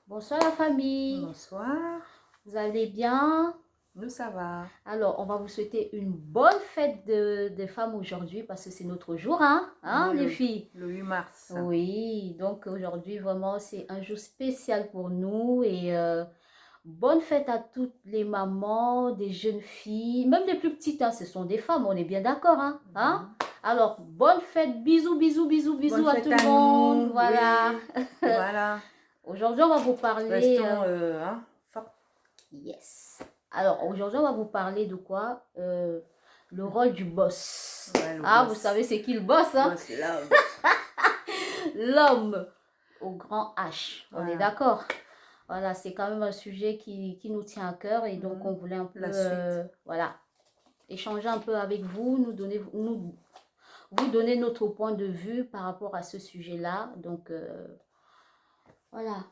Bonsoir la famille, Bonsoir, vous allez bien? nous ça va. Alors, on va vous souhaiter une bonne fête des femmes aujourd'hui parce que c'est notre jour, hein, Oui, les filles? le 8 mars. Oui, donc aujourd'hui, vraiment, c'est un jour spécial pour nous et bonne fête à toutes les mamans, des jeunes filles, même les plus petites, ce sont des femmes, on est bien d'accord, hein? Alors, bonne fête, bisous, bisous, bisous, Bonne bisous à tout fête le à monde, nous, voilà. oui, voilà. Aujourd'hui, on va vous parler... Restons forts. Yes. Alors, aujourd'hui, on va vous parler de quoi? Le rôle du boss. Ouais, le Ah, vous boss. savez c'est qui le boss, hein? Boss love. L'homme au grand H. On est Voilà. d'accord? Voilà, c'est quand même un sujet qui nous tient à cœur et donc on voulait un peu, La suite. voilà, échanger un peu avec vous, vous donner notre point de vue par rapport à ce sujet-là. Donc, voilà.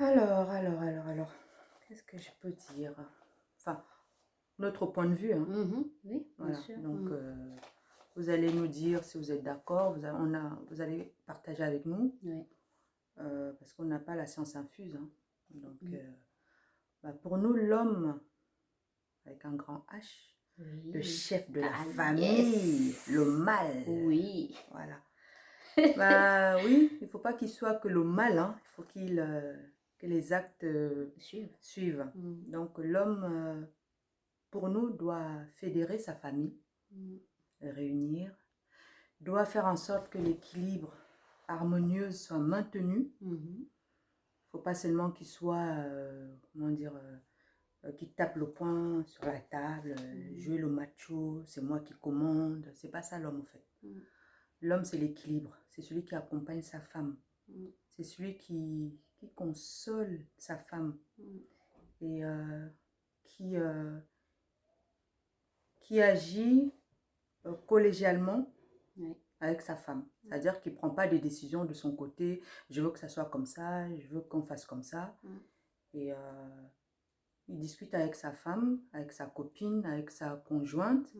Alors. Qu'est-ce que je peux dire? Enfin, notre point de vue, hein. Oui, bien Voilà. sûr. Donc, vous allez nous dire si vous êtes d'accord. Vous allez partager avec nous. Oui. Parce qu'on n'a pas la science infuse, hein. Donc, pour nous, l'homme, avec un grand H, le Oui. chef de la Ah, famille, yes. le mâle. Oui. Voilà. Bah oui, il ne faut pas qu'il soit que le mal, hein. Il faut que les actes suivent. Donc l'homme, pour nous, doit fédérer sa famille, réunir, doit faire en sorte que l'équilibre harmonieux soit maintenu. Il ne faut pas seulement qu'il soit, comment dire, qui tape le poing sur la table, jouer le macho, c'est moi qui commande. C'est pas ça l'homme en fait. L'homme, c'est l'équilibre. C'est celui qui accompagne sa femme. C'est celui qui console sa femme et qui agit collégialement avec sa femme. C'est-à-dire qu'il ne prend pas des décisions de son côté. Je veux que ça soit comme ça, je veux qu'on fasse comme ça. Et il discute avec sa femme, avec sa copine, avec sa conjointe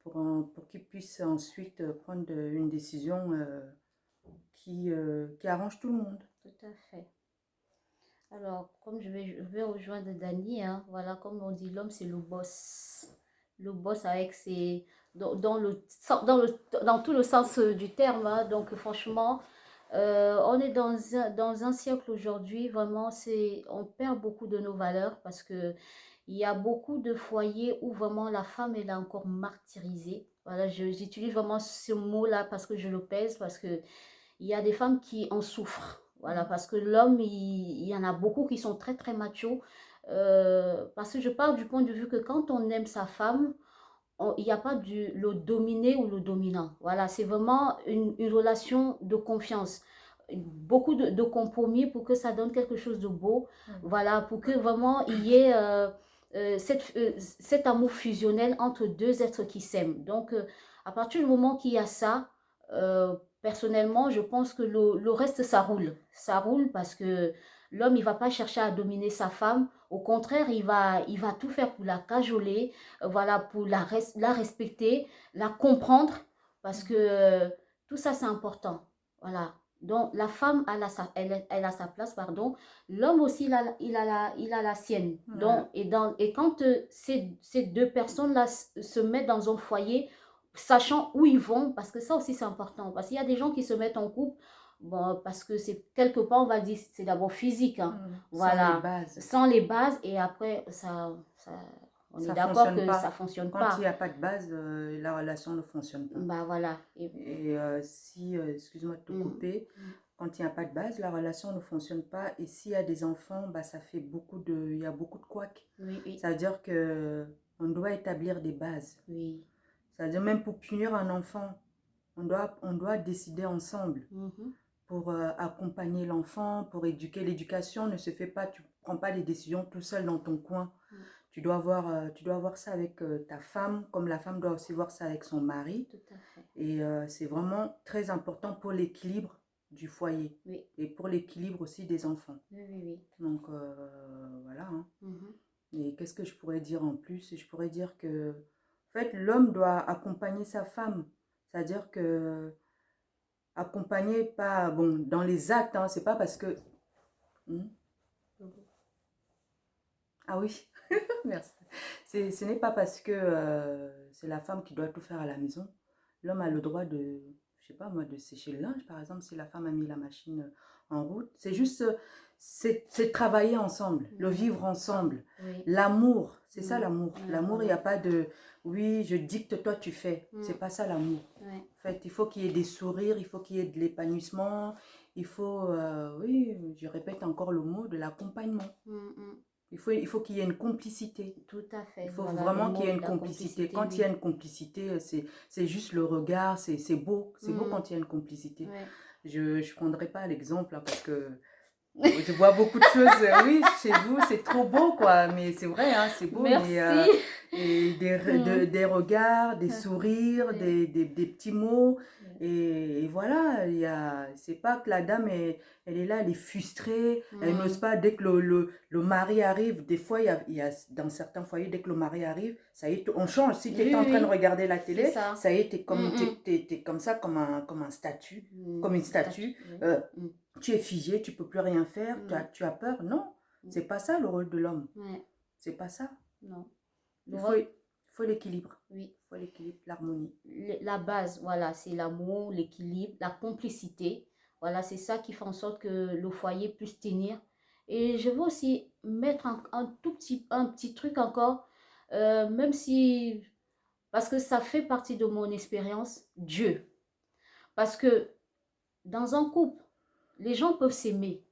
pour qu'il puisse ensuite prendre une décision qui arrange tout le monde. Tout à fait. Alors, comme je vais rejoindre Dani, voilà, comme on dit, l'homme, c'est le boss. Le boss avec ses... Dans tout le sens du terme, donc franchement, on est dans un siècle aujourd'hui, vraiment, on perd beaucoup de nos valeurs parce que il y a beaucoup de foyers où vraiment la femme, elle est encore martyrisée. Voilà, j'utilise vraiment ce mot-là parce que je le pèse, parce que il y a des femmes qui en souffrent. Voilà, parce que l'homme, il y en a beaucoup qui sont très, très machos. Parce que je parle du point de vue que quand on aime sa femme, il n'y a pas le dominé ou le dominant. Voilà, c'est vraiment une relation de confiance. Beaucoup de compromis pour que ça donne quelque chose de beau. Voilà, pour que vraiment il y ait cet amour fusionnel entre deux êtres qui s'aiment. Donc, à partir du moment qu'il y a ça, personnellement, je pense que le reste, ça roule. Ça roule parce que l'homme, il ne va pas chercher à dominer sa femme. Au contraire, il va tout faire pour la cajoler, voilà, pour la respecter, la comprendre, parce que tout ça, c'est important. Voilà. Donc, la femme, elle a sa place, pardon. L'homme aussi, il a la sienne. Donc, et quand ces deux personnes-là se mettent dans un foyer, sachant où ils vont, parce que ça aussi, c'est important. Parce qu'il y a des gens qui se mettent en couple, bon, parce que c'est quelque part, on va dire, c'est d'abord physique. Voilà. Sans les bases, et après, on est d'accord que ça ne fonctionne Quand il pas. n'y a pas de base, la relation ne fonctionne pas. Bah voilà. Et si, excuse-moi de te couper, quand il n'y a pas de base, la relation ne fonctionne pas. Et s'il y a des enfants, bah, il y a beaucoup de couacs. Ça veut dire qu'on doit établir des bases. Oui. Ça veut dire même pour punir un enfant, on doit décider ensemble pour accompagner l'enfant, pour éduquer. L'éducation ne se fait pas, tu ne prends pas des décisions tout seul dans ton coin. Tu dois voir ça avec ta femme, comme la femme doit aussi voir ça avec son mari. Tout à fait. Et c'est vraiment très important pour l'équilibre du foyer. Oui. Et pour l'équilibre aussi des enfants. Oui. Donc voilà. Et qu'est-ce que je pourrais dire en plus? Je pourrais dire que en fait, l'homme doit accompagner sa femme. C'est-à-dire que accompagner pas, bon, dans les actes, c'est pas parce que Hmm. Ah oui, merci. Ce n'est pas parce que c'est la femme qui doit tout faire à la maison. L'homme a le droit de, je sais pas moi, de sécher le linge, par exemple, si la femme a mis la machine en route. C'est juste, c'est travailler ensemble, le vivre ensemble. Oui. L'amour, c'est ça l'amour. Ouais, L'amour, il n'y voilà. a pas de, oui, je dicte, toi tu fais. C'est pas ça l'amour. Ouais. En fait, il faut qu'il y ait des sourires, il faut qu'il y ait de l'épanouissement, il faut, oui, je répète encore le mot, de l'accompagnement. Il faut qu'il y ait une complicité. Tout à fait. Il faut Voilà, vraiment qu'il y ait une complicité. Quand il y a une complicité, c'est juste le regard, c'est beau. C'est beau quand il y a une complicité. Ouais. Je ne prendrai pas l'exemple parce que je vois beaucoup de choses. Oui, chez vous, c'est trop beau, quoi. Mais c'est vrai, hein, c'est beau. Merci. Mais, et des regards, des sourires, des petits mots. Et voilà, c'est pas que la dame, elle est là, elle est frustrée. Elle n'ose pas, dès que le mari arrive, des fois, il y a dans certains foyers, dès que le mari arrive, ça y est, on change. Si tu es en train de regarder la télé, ça y est, tu es comme ça, comme un statut, comme une statue. Tu es figé, tu peux plus rien faire, tu as peur. Non, c'est pas ça le rôle de l'homme. C'est pas ça. Non. Il faut l'équilibre. Oui. Il faut l'équilibre, l'harmonie. La base, voilà, c'est l'amour, l'équilibre, la complicité. Voilà, c'est ça qui fait en sorte que le foyer puisse tenir. Et je veux aussi mettre un petit truc encore, même si, parce que ça fait partie de mon expérience, Dieu. Parce que dans un couple, les gens peuvent s'aimer.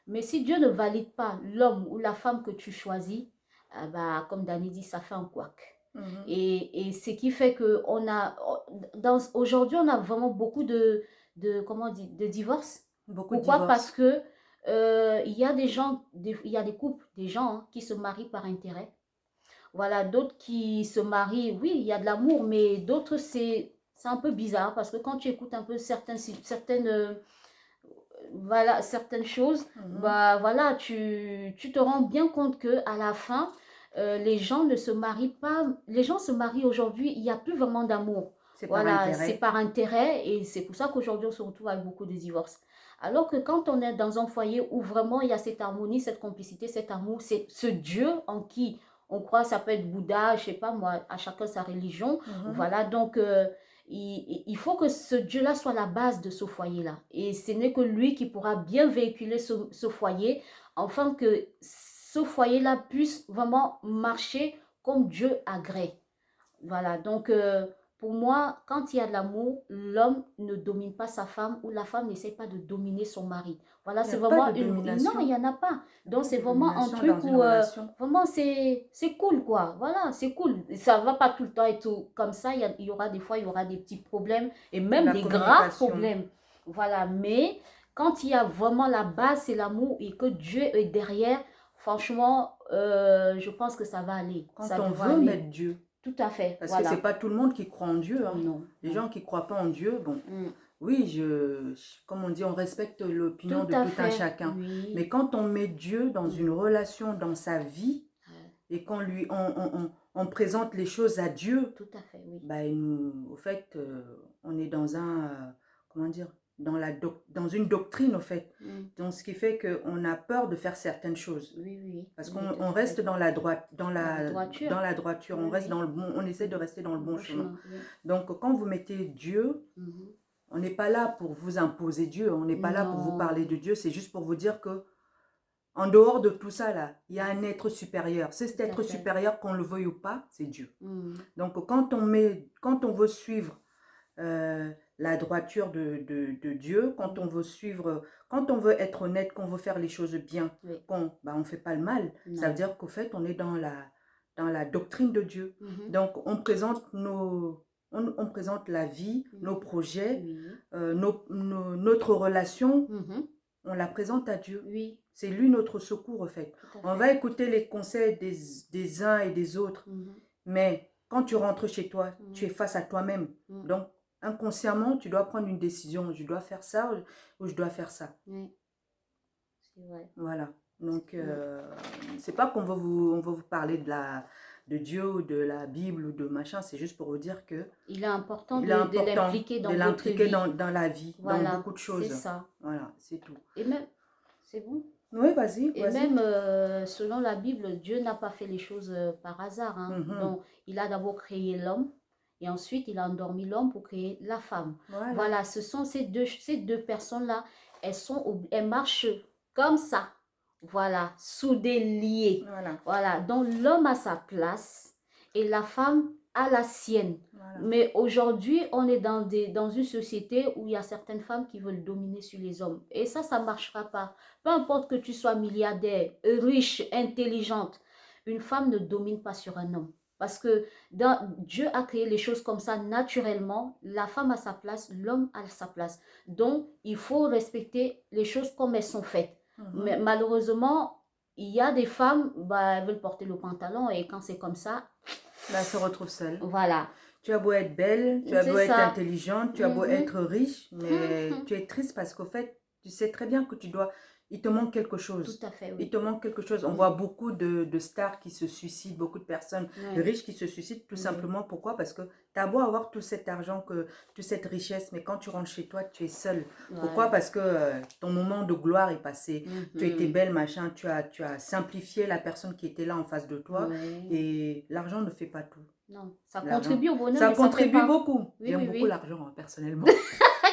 Mais si Dieu ne valide pas l'homme ou la femme que tu choisis, bah, comme Dani dit, ça fait un couac. Et ce qui fait que aujourd'hui, on a vraiment beaucoup comment on dit, de divorces. Pourquoi? Parce que il y a des gens, il y a des couples, des gens hein, qui se marient par intérêt. Voilà, d'autres qui se marient, oui, il y a de l'amour, mais d'autres, c'est un peu bizarre parce que quand tu écoutes un peu voilà, certaines choses, bah voilà, tu te rends bien compte que à la fin, les gens ne se marient pas. Les gens se marient aujourd'hui, il n'y a plus vraiment d'amour. Voilà, c'est par intérêt et c'est pour ça qu'aujourd'hui on se retrouve avec beaucoup de divorces. Alors que quand on est dans un foyer où vraiment il y a cette harmonie, cette complicité, cet amour, c'est ce Dieu en qui on croit, ça peut être Bouddha, je sais pas moi, à chacun sa religion. Voilà, donc il faut que ce Dieu-là soit la base de ce foyer-là. Et ce n'est que lui qui pourra bien véhiculer ce foyer, afin que ce foyer-là puisse vraiment marcher comme Dieu agrée. Voilà, donc pour moi, quand il y a de l'amour, l'homme ne domine pas sa femme ou la femme n'essaie pas de dominer son mari. Voilà, c'est vraiment Non, il n'y en a pas. Donc c'est vraiment un truc où vraiment c'est cool quoi. Voilà, c'est cool. Ça ne va pas tout le temps être comme ça. Il y aura des fois, il y aura des petits problèmes et même des graves problèmes. Voilà, mais quand il y a vraiment la base, c'est l'amour et que Dieu est derrière, franchement, je pense que ça va aller. Quand on veut mettre Dieu. Tout à fait. Parce que c'est pas tout le monde qui croit en Dieu. Hein. Non. Les gens qui ne croient pas en Dieu, bon, oui, comme on dit, on respecte l'opinion de tout un chacun. Oui. Mais quand on met Dieu dans une relation, dans sa vie, et qu'on on présente les choses à Dieu, tout à fait, oui. Bah, au fait, on est dans comment dire, dans une doctrine, au fait. Donc, ce qui fait qu'on a peur de faire certaines choses. Oui. Parce qu'on reste dans la droiture. On reste dans le bon, on essaie de rester dans le bon chemin. Donc, quand vous mettez Dieu, on n'est pas là pour vous imposer Dieu. On n'est pas là pour vous parler de Dieu. C'est juste pour vous dire que en dehors de tout ça, là, il y a un être supérieur. C'est cet être supérieur, qu'on le veuille ou pas, c'est Dieu. Donc, quand on veut suivre la droiture de Dieu, quand on veut suivre, quand on veut être honnête, qu'on veut faire les choses bien, on ne fait pas le mal, ça veut dire qu'au fait, on est dans la doctrine de Dieu. Donc, on présente on présente la vie, nos projets, notre relation, on la présente à Dieu. C'est lui notre secours, en fait. On va écouter les conseils des uns et des autres, mais quand tu rentres chez toi, tu es face à toi-même. Donc, inconsciemment, tu dois prendre une décision. Je dois faire ça ou je dois faire ça. C'est vrai. Voilà. Donc, c'est pas qu'on on veut vous parler de Dieu ou de la Bible ou de machin. C'est juste pour vous dire que il est important de l'impliquer dans votre vie. dans la vie, voilà, dans beaucoup de choses. C'est ça. Voilà, c'est tout. Et même, C'est bon? Oui, vas-y, Et vas-y. même selon la Bible, Dieu n'a pas fait les choses par hasard. Hein. Donc, il a d'abord créé l'homme et ensuite il a endormi l'homme pour créer la femme. Voilà, ce sont ces deux personnes-là. Elles marchent comme ça. Voilà, soudées, liées. Voilà, donc l'homme a sa place et la femme a la sienne. Mais aujourd'hui, on est dans une société où il y a certaines femmes qui veulent dominer sur les hommes. Et ça ne marchera pas. Peu importe que tu sois milliardaire, riche, intelligente, une femme ne domine pas sur un homme. Parce que Dieu a créé les choses comme ça naturellement. La femme a sa place, l'homme a sa place. Donc, il faut respecter les choses comme elles sont faites. Mais malheureusement, il y a des femmes, elles veulent porter le pantalon et quand c'est comme ça... elles se retrouvent seules. Voilà. Tu as beau être belle, tu as beau être intelligente, tu as beau être riche, mais tu es triste parce qu'au fait, tu sais très bien que il te manque quelque chose. Tout à fait, oui. Il te manque quelque chose. On voit beaucoup de stars qui se suicident, beaucoup de personnes riches qui se suicident, tout simplement. Pourquoi? Parce que tu as beau avoir tout cet argent, toute cette richesse, mais quand tu rentres chez toi, tu es seule. Pourquoi? Parce que ton moment de gloire est passé. Tu étais belle, machin, tu as simplifié la personne qui était là en face de toi. Et l'argent ne fait pas tout. Non, ça contribue au bonheur. Ça contribue beaucoup. J'aime beaucoup l'argent, personnellement.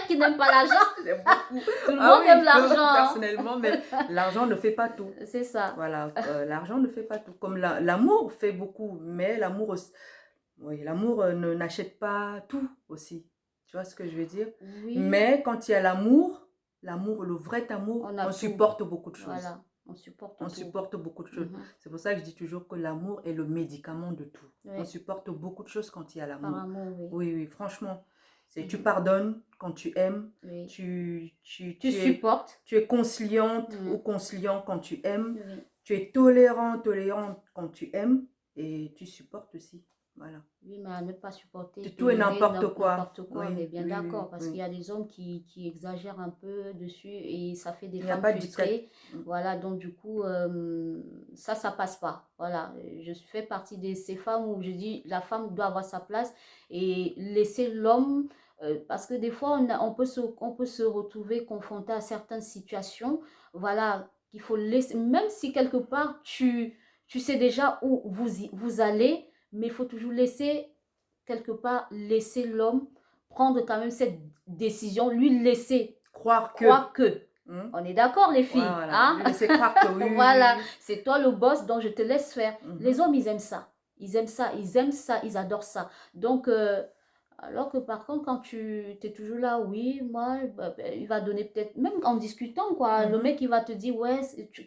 Qui n'aime pas l'argent? J'aime beaucoup. Tout le monde aime l'argent. Personnellement, mais l'argent ne fait pas tout. C'est ça. Voilà, l'argent ne fait pas tout. Comme l'amour fait beaucoup, mais l'amour n'achète pas tout aussi. Tu vois ce que je veux dire? Oui. Mais quand il y a l'amour, le vrai amour, on supporte beaucoup de choses. Voilà. On supporte beaucoup de choses. C'est pour ça que je dis toujours que l'amour est le médicament de tout. On supporte beaucoup de choses quand il y a l'amour. Par amour, oui. Oui, franchement. Tu pardonnes quand tu aimes. Tu supportes. Tu es conciliante ou conciliant quand tu aimes. Tu es tolérante quand tu aimes. Et tu supportes aussi. Voilà. Oui, mais à ne pas supporter tout et n'importe quoi. N'importe quoi, on est bien d'accord. Parce qu'il y a des hommes qui exagèrent un peu dessus et ça fait des femmes frustrées. Voilà, donc du coup, ça passe pas. Voilà, je fais partie de ces femmes où je dis la femme doit avoir sa place et laisser l'homme. Parce que des fois, on peut se retrouver confronté à certaines situations. Voilà, qu'il faut laisser. Même si quelque part, tu sais déjà où vous allez. Mais il faut toujours quelque part, laisser l'homme prendre quand même cette décision, lui laisser croire que. On est d'accord, les filles? Lui laisser croire que oui. Voilà, c'est toi le boss, donc je te laisse faire. Les hommes, ils aiment ça. Ils aiment ça, ils adorent ça. Donc, alors que par contre, quand tu es toujours là, oui, moi, il va donner peut-être, même en discutant, quoi, le mec, il va te dire, ouais,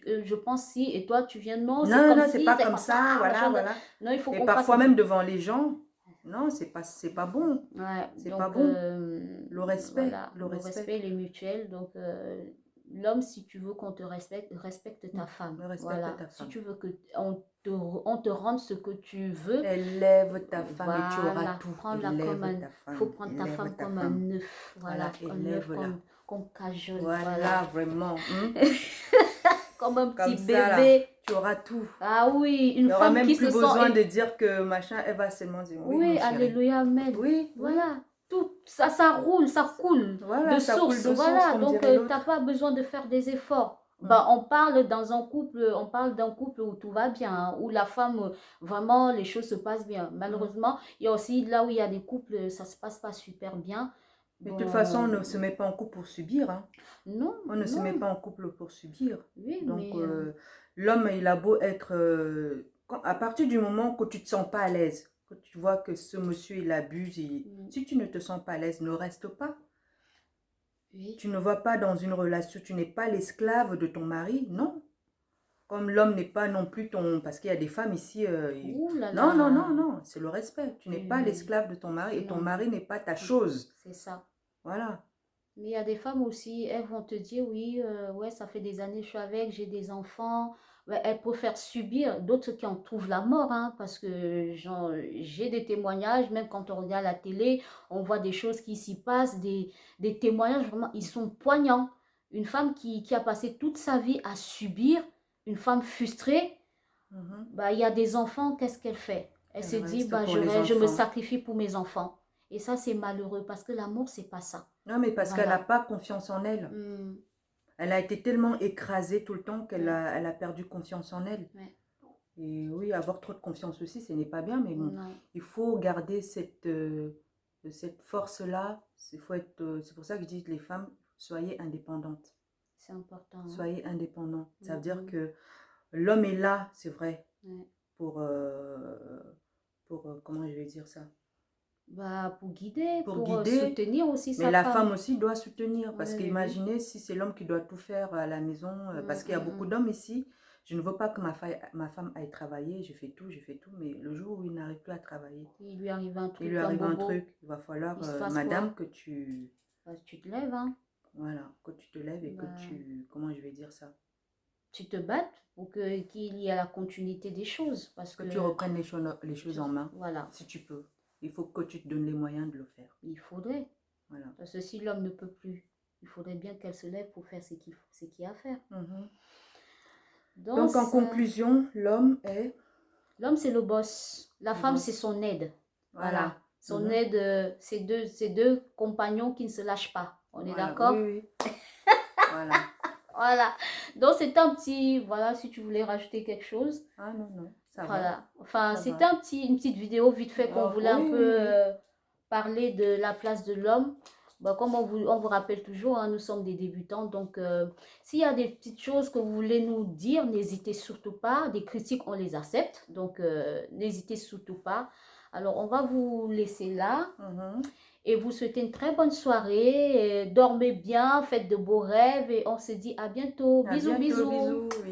je pense si, et toi, tu viens, non, c'est comme si, c'est pas comme ça, voilà. Non, il faut et parfois même devant les gens, non, c'est pas bon. Ouais, c'est pas bon. Le respect. Voilà, le respect, il est mutuel, donc... L'homme, si tu veux qu'on te respecte, respecte ta femme. Voilà. Ta femme. Si tu veux qu'on te rende ce que tu veux, élève ta femme et tu auras tout. Il faut prendre ta femme comme un œuf. Voilà, un œuf comme cajole. Voilà, vraiment. Comme un petit bébé. Tu auras tout. Ah oui, une femme même qui plus se sent... besoin de dire que machin, elle va seulement dire oui, alléluia, amen. Oui, voilà. Tout ça roule, ça coule de source. Voilà, donc tu n'as pas besoin de faire des efforts. On parle d'un couple où tout va bien, hein, où la femme, vraiment, les choses se passent bien. Malheureusement, il y a aussi là où il y a des couples, ça ne se passe pas super bien. Mais de toute façon, on ne se met pas en couple pour subir. Hein. Non. On ne se met pas en couple pour subir. Oui, donc, l'homme, il a beau être... à partir du moment que tu ne te sens pas à l'aise, que tu vois que ce monsieur, il abuse, si tu ne te sens pas à l'aise, ne reste pas. Oui. Tu ne vas pas dans une relation, tu n'es pas l'esclave de ton mari, non. Comme l'homme n'est pas non plus ton... Parce qu'il y a des femmes ici... Non, c'est le respect. Tu n'es pas l'esclave de ton mari et ton mari n'est pas ta chose. C'est ça. Voilà. Mais il y a des femmes aussi, elles vont te dire, oui, ouais, ça fait des années que je suis avec, j'ai des enfants. Ouais, elles préfèrent subir, d'autres qui en trouvent la mort, hein, parce que j'ai des témoignages, même quand on regarde la télé, on voit des choses qui s'y passent, des témoignages, vraiment, ils sont poignants. Une femme qui a passé toute sa vie à subir, une femme frustrée, il y a des enfants, qu'est-ce qu'elle fait? Elle se dit, je me sacrifie pour mes enfants. Et ça, c'est malheureux parce que l'amour, c'est pas ça. Non, mais parce qu'elle n'a pas confiance en elle. elle a été tellement écrasée tout le temps qu'elle elle a perdu confiance en elle. Ouais. Et oui, avoir trop de confiance aussi, ce n'est pas bien, mais bon, Non. il faut garder cette force-là. C'est pour ça que je dis que les femmes, soyez indépendantes. C'est important. Hein. Soyez indépendants. Ça veut dire que l'homme est là, c'est vrai, Ouais. pour comment je vais dire ça? Bah, pour guider, Pour pour guider, soutenir aussi mais sa la femme. femme aussi doit soutenir. Parce Oui, oui, oui. qu'imaginez si c'est l'homme qui doit tout faire à la maison, parce qu'il y a beaucoup d'hommes ici. Je ne veux pas que ma femme aille travailler, je fais tout, mais le jour où il n'arrive plus à travailler, Il lui arrive un truc, il lui un arrive un bobo. truc, il va falloir, Il se passe madame, quoi? que tu... Bah, tu te lèves, hein. Voilà, que tu te lèves et Bah, que tu... Comment je vais dire ça? tu te battes pour qu'il y ait la continuité des choses. Parce Que que tu reprennes les choses en main, voilà. si tu peux. Il faut que tu te donnes les moyens de le faire. Il faudrait. Voilà. Parce que si l'homme ne peut plus, il faudrait bien qu'elle se lève pour faire ce qu'il y a à faire. Donc, en conclusion, l'homme est... L'homme, c'est le boss. La femme, c'est son aide. Voilà. Son aide, c'est deux compagnons qui ne se lâchent pas. On est d'accord? Oui, oui. Voilà. Voilà. Donc, c'est un petit... Voilà, si tu voulais rajouter quelque chose. Ah non, non, ça voilà. va. Enfin, c'était une petite vidéo vite fait qu'on voulait un peu parler de la place de l'homme. Bah, comme on vous rappelle toujours, hein, nous sommes des débutants. Donc, s'il y a des petites choses que vous voulez nous dire, n'hésitez surtout pas. Des critiques, on les accepte. Donc, n'hésitez surtout pas. Alors, on va vous laisser là. Et vous souhaitez une très bonne soirée. Dormez bien, faites de beaux rêves. Et on se dit à bientôt. Bisous, bisous. Bisous, oui.